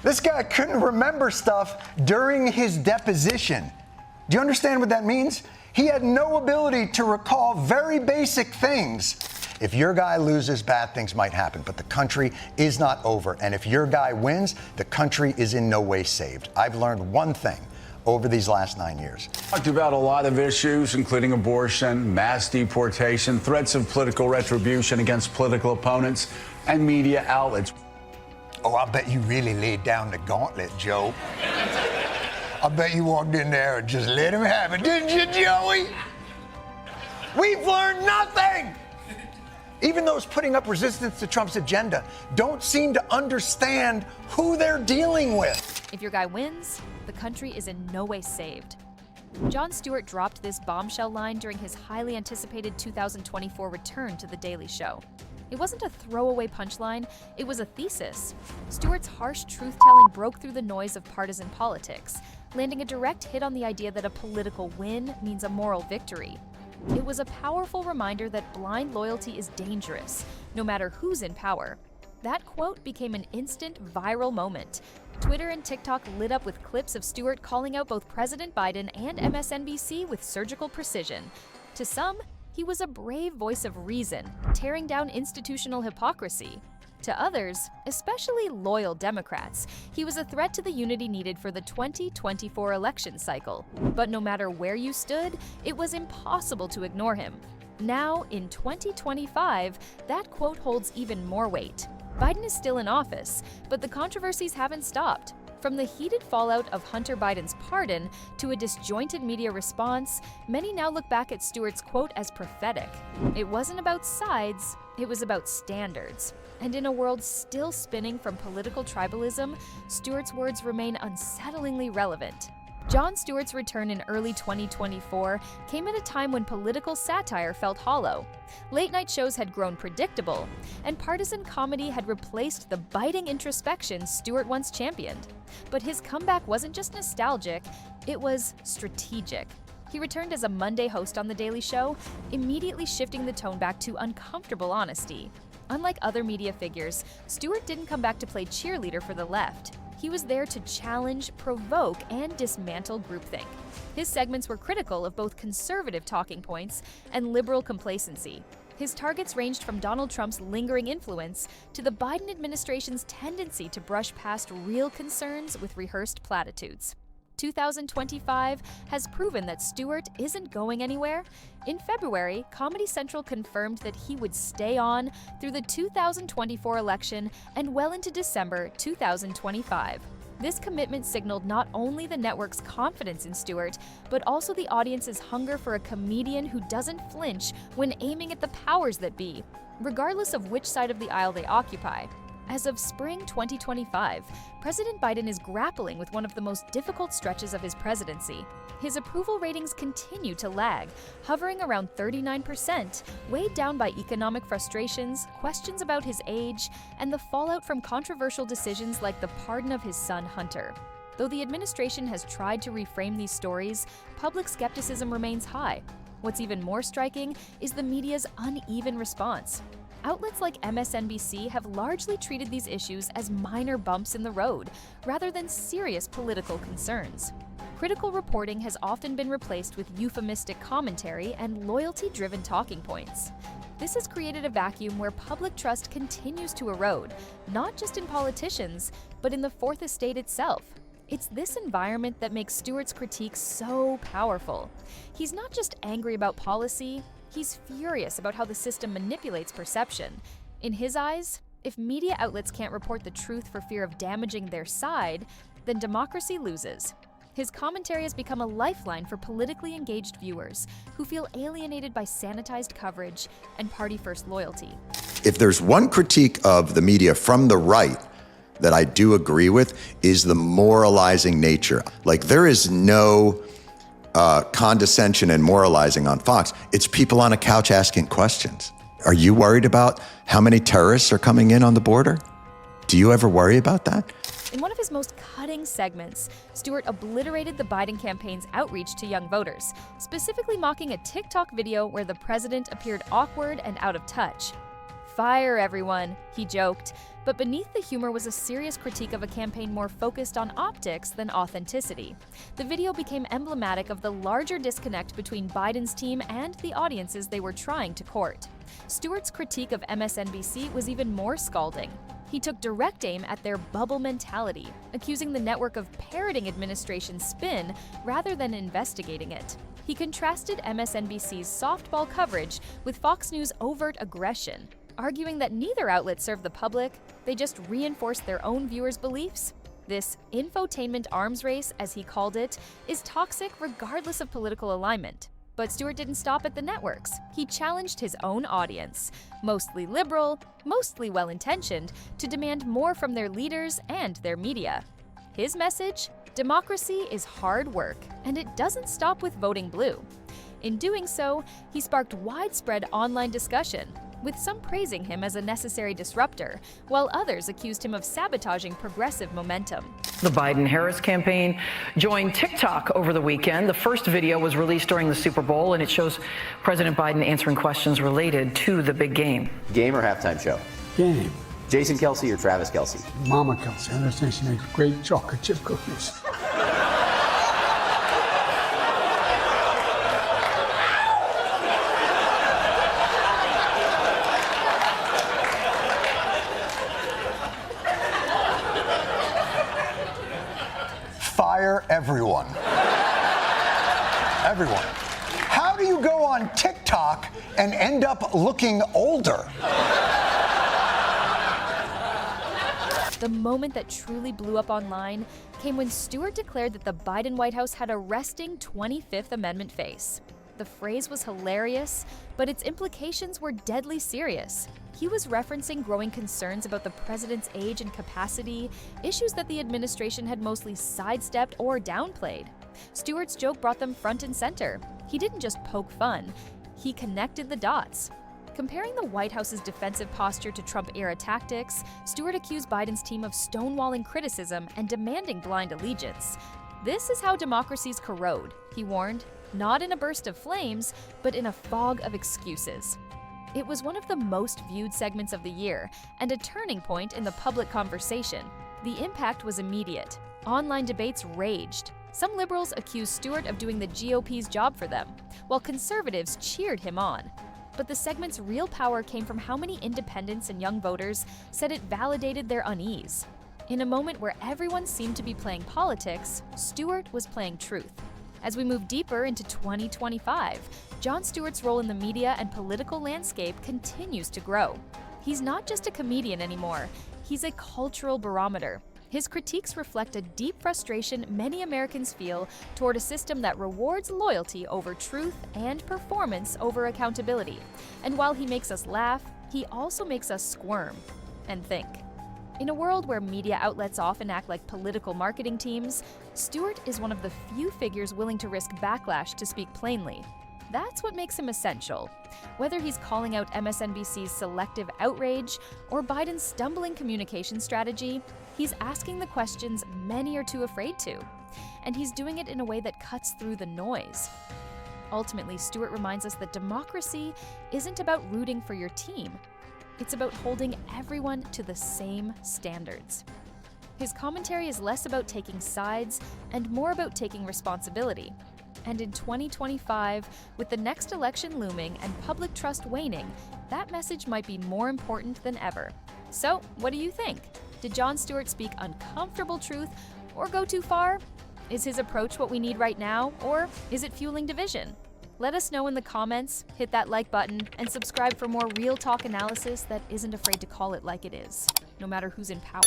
This guy couldn't remember stuff during his deposition. Do you understand what that means? He had no ability to recall very basic things. If your guy loses, bad things might happen, but the country is not over. And if your guy wins, the country is in no way saved. I've learned one thing over these last 9 years. Talked about a lot of issues, including abortion, mass deportation, threats of political retribution against political opponents, and media outlets. Oh, I bet you really laid down the gauntlet, Joe. I bet you walked in there and just let him have it, didn't you, Joey? We've learned nothing! Even those putting up resistance to Trump's agenda don't seem to understand who they're dealing with. If your guy wins, the country is in no way saved. Jon Stewart dropped this bombshell line during his highly anticipated 2024 return to The Daily Show. It wasn't a throwaway punchline, it was a thesis. Stewart's harsh truth-telling broke through the noise of partisan politics, landing a direct hit on the idea that a political win means a moral victory. It was a powerful reminder that blind loyalty is dangerous, no matter who's in power. That quote became an instant viral moment. Twitter and TikTok lit up with clips of Stewart calling out both President Biden and MSNBC with surgical precision. To some, he was a brave voice of reason, tearing down institutional hypocrisy. To others, especially loyal Democrats, he was a threat to the unity needed for the 2024 election cycle. But no matter where you stood, it was impossible to ignore him. Now, in 2025, that quote holds even more weight. Biden is still in office, but the controversies haven't stopped. From the heated fallout of Hunter Biden's pardon to a disjointed media response, many now look back at Stewart's quote as prophetic. It wasn't about sides, it was about standards. And in a world still spinning from political tribalism, Stewart's words remain unsettlingly relevant. Jon Stewart's return in early 2024 came at a time when political satire felt hollow. Late-night shows had grown predictable, and partisan comedy had replaced the biting introspection Stewart once championed. But his comeback wasn't just nostalgic, it was strategic. He returned as a Monday host on The Daily Show, immediately shifting the tone back to uncomfortable honesty. Unlike other media figures, Stewart didn't come back to play cheerleader for the left. He was there to challenge, provoke, and dismantle groupthink. His segments were critical of both conservative talking points and liberal complacency. His targets ranged from Donald Trump's lingering influence to the Biden administration's tendency to brush past real concerns with rehearsed platitudes. 2025 has proven that Stewart isn't going anywhere. In February, Comedy Central confirmed that he would stay on through the 2024 election and well into December 2025. This commitment signaled not only the network's confidence in Stewart, but also the audience's hunger for a comedian who doesn't flinch when aiming at the powers that be, regardless of which side of the aisle they occupy. As of spring 2025, President Biden is grappling with one of the most difficult stretches of his presidency. His approval ratings continue to lag, hovering around 39%, weighed down by economic frustrations, questions about his age, and the fallout from controversial decisions like the pardon of his son Hunter. Though the administration has tried to reframe these stories, public skepticism remains high. What's even more striking is the media's uneven response. Outlets like MSNBC have largely treated these issues as minor bumps in the road, rather than serious political concerns. Critical reporting has often been replaced with euphemistic commentary and loyalty-driven talking points. This has created a vacuum where public trust continues to erode, not just in politicians, but in the Fourth Estate itself. It's this environment that makes Stewart's critique so powerful. He's not just angry about policy, he's furious about how the system manipulates perception. In his eyes, if media outlets can't report the truth for fear of damaging their side, then democracy loses. His commentary has become a lifeline for politically engaged viewers who feel alienated by sanitized coverage and party-first loyalty. If there's one critique of the media from the right that I do agree with, is the moralizing nature. Like, there is no condescension and moralizing on Fox. It's people on a couch asking questions. Are you worried about how many terrorists are coming in on the border? Do you ever worry about that? In one of his most cutting segments, Stewart obliterated the Biden campaign's outreach to young voters, specifically mocking a TikTok video where the president appeared awkward and out of touch. "Fire everyone," he joked, But beneath the humor was a serious critique of a campaign more focused on optics than authenticity. The video became emblematic of the larger disconnect between Biden's team and the audiences they were trying to court. Stewart's critique of MSNBC was even more scalding. He took direct aim at their bubble mentality, accusing the network of parroting administration spin rather than investigating it. He contrasted MSNBC's softball coverage with Fox News' overt aggression, arguing that neither outlet served the public, they just reinforced their own viewers' beliefs. This infotainment arms race, as he called it, is toxic regardless of political alignment. But Stewart didn't stop at the networks. He challenged his own audience, mostly liberal, mostly well-intentioned, to demand more from their leaders and their media. His message? Democracy is hard work, and it doesn't stop with voting blue. In doing so, he sparked widespread online discussion, with some praising him as a necessary disruptor, while others accused him of sabotaging progressive momentum. The Biden-Harris campaign joined TikTok over the weekend. The first video was released during the Super Bowl, and it shows President Biden answering questions related to the big game. Game or halftime show? Game. Jason Kelce or Travis Kelce? Mama Kelce. I understand she makes great chocolate chip cookies. Fire everyone. Everyone. How do you go on TikTok and end up looking older? The moment that truly blew up online came when Stewart declared that the Biden White House had a resting 25th Amendment face. The phrase was hilarious, but its implications were deadly serious. He was referencing growing concerns about the president's age and capacity, issues that the administration had mostly sidestepped or downplayed. Stewart's joke brought them front and center. He didn't just poke fun, he connected the dots. Comparing the White House's defensive posture to Trump-era tactics, Stewart accused Biden's team of stonewalling criticism and demanding blind allegiance. This is how democracies corrode, he warned, not in a burst of flames, but in a fog of excuses. It was one of the most viewed segments of the year and a turning point in the public conversation. The impact was immediate. Online debates raged. Some liberals accused Stewart of doing the GOP's job for them, while conservatives cheered him on. But the segment's real power came from how many independents and young voters said it validated their unease. In a moment where everyone seemed to be playing politics, Stewart was playing truth. As we move deeper into 2025, Jon Stewart's role in the media and political landscape continues to grow. He's not just a comedian anymore, he's a cultural barometer. His critiques reflect a deep frustration many Americans feel toward a system that rewards loyalty over truth and performance over accountability. And while he makes us laugh, he also makes us squirm and think. In a world where media outlets often act like political marketing teams, Stewart is one of the few figures willing to risk backlash to speak plainly. That's what makes him essential. Whether he's calling out MSNBC's selective outrage or Biden's stumbling communication strategy, he's asking the questions many are too afraid to. And he's doing it in a way that cuts through the noise. Ultimately, Stewart reminds us that democracy isn't about rooting for your team. It's about holding everyone to the same standards. His commentary is less about taking sides and more about taking responsibility. And in 2025, with the next election looming and public trust waning, that message might be more important than ever. So, what do you think? Did Jon Stewart speak uncomfortable truth or go too far? Is his approach what we need right now, or is it fueling division? Let us know in the comments, hit that like button, and subscribe for more real talk analysis that isn't afraid to call it like it is, no matter who's in power.